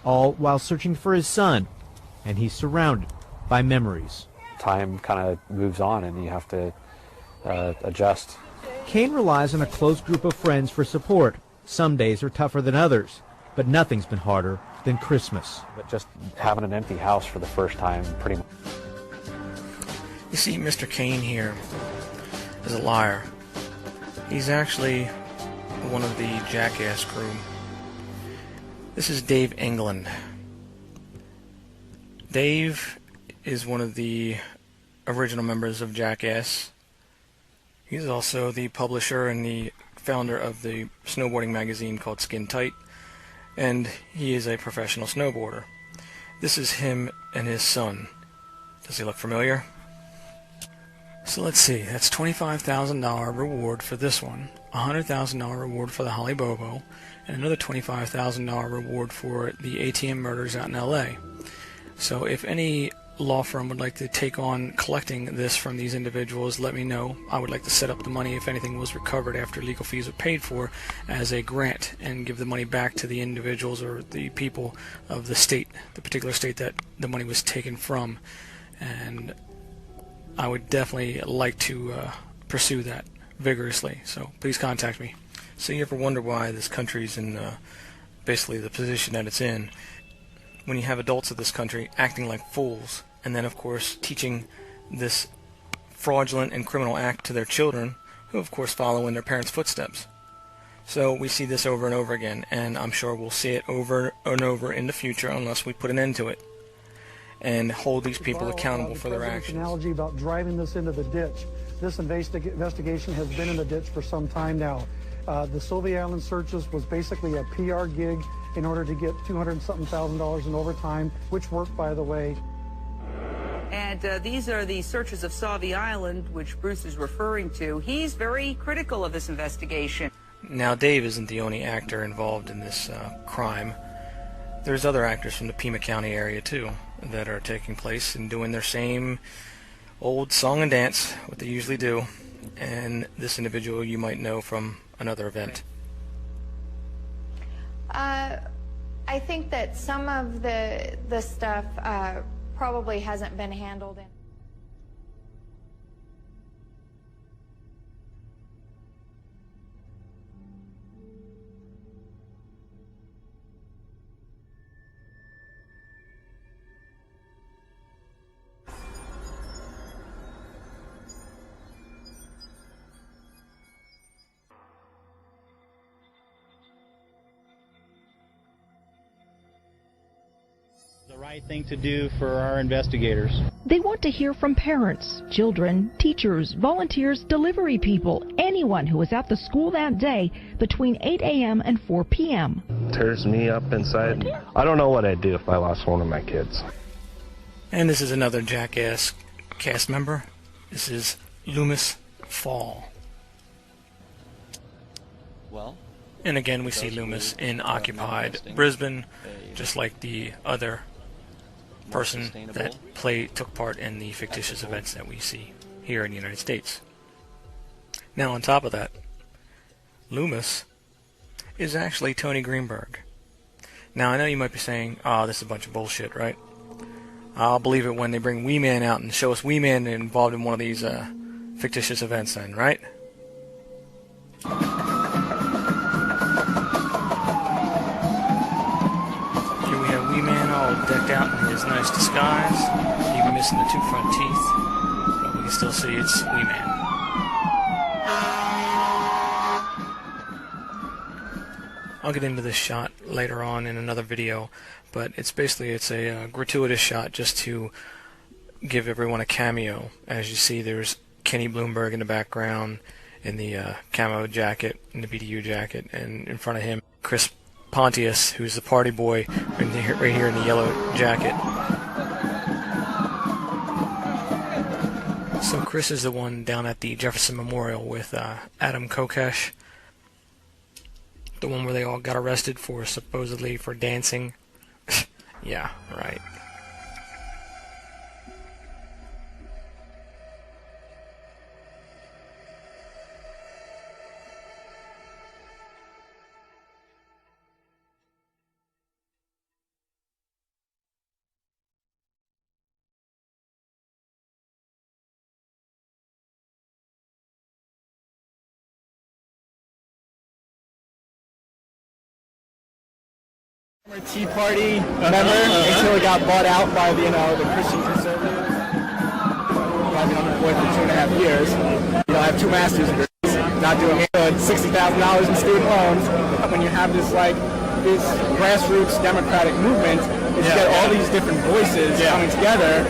All while searching for his son, and he's surrounded by memories. Time kind of moves on, and you have to adjust. Kane relies on a close group of friends for support. Some days are tougher than others, but nothing's been harder than Christmas. But just having an empty house for the first time, pretty much. You see, Mr. Kane here is a liar. He's actually one of the Jackass crew. This is Dave England. Dave is one of the original members of Jackass. He's also the publisher and the founder of the snowboarding magazine called Skin Tight, and he is a professional snowboarder. This is him and his son. Does he look familiar? So let's see, that's $25,000 reward for this one, $100,000 reward for the Holly Bobo, and another $25,000 reward for the ATM murders out in LA. So if any law firm would like to take on collecting this from these individuals, let me know. I would like to set up the money, if anything was recovered after legal fees are paid for, as a grant and give the money back to the individuals or the people of the state, the particular state that the money was taken from. And I would definitely like to pursue that vigorously, so please contact me. So you ever wonder why this country's in basically the position that it's in, when you have adults of this country acting like fools, and then of course teaching this fraudulent and criminal act to their children, who of course follow in their parents' footsteps. So we see this over and over again, and I'm sure we'll see it over and over in the future unless we put an end to it and hold these people accountable for their actions. Analogy about driving this into the ditch. This investigation has been in the ditch for some time now. The Sylvia Island searches was basically a PR gig in order to get $200-something thousand in overtime, which worked, by the way. And these are the searches of Sauvie Island, which Bruce is referring to. He's very critical of this investigation. Now, Dave isn't the only actor involved in this crime. There's other actors from the Pima County area, too, that are taking place and doing their same old song and dance, what they usually do. And this individual you might know from another event. I think that some of the stuff probably hasn't been handled in. The right thing to do for our investigators. They want to hear from parents, children, teachers, volunteers, delivery people, anyone who was at the school that day between 8 a.m. and 4 p.m. Tears me up inside. I don't know what I'd do if I lost one of my kids. And this is another Jackass cast member. This is Loomis Fall. Well, and again we see Loomis in occupied Brisbane, just like the other person that took part in the fictitious events that we see here in the United States. Now on top of that, Loomis is actually Tony Greenberg. Now I know you might be saying, oh, this is a bunch of bullshit, right? I'll believe it when they bring Wee Man out and show us Wee Man involved in one of these fictitious events then, right? Decked out in his nice disguise, even missing the two front teeth, but we can still see it's Wee Man. I'll get into this shot later on in another video, but it's a gratuitous shot just to give everyone a cameo. As you see, there's Kenny Bloomberg in the background in the camo jacket, in the BDU jacket, and in front of him, Chris Pontius, who's the party boy right here in the yellow jacket. So Chris is the one down at the Jefferson Memorial with Adam Kokesh, the one where they all got arrested for supposedly for dancing. Yeah, right. Tea Party member until it got bought out by the Christian conservatives. I've been unemployed for 2.5 years. I have 2 master's degrees, not doing good. $60,000 in student loans. When you have this grassroots democratic movement, you get all these different voices coming together.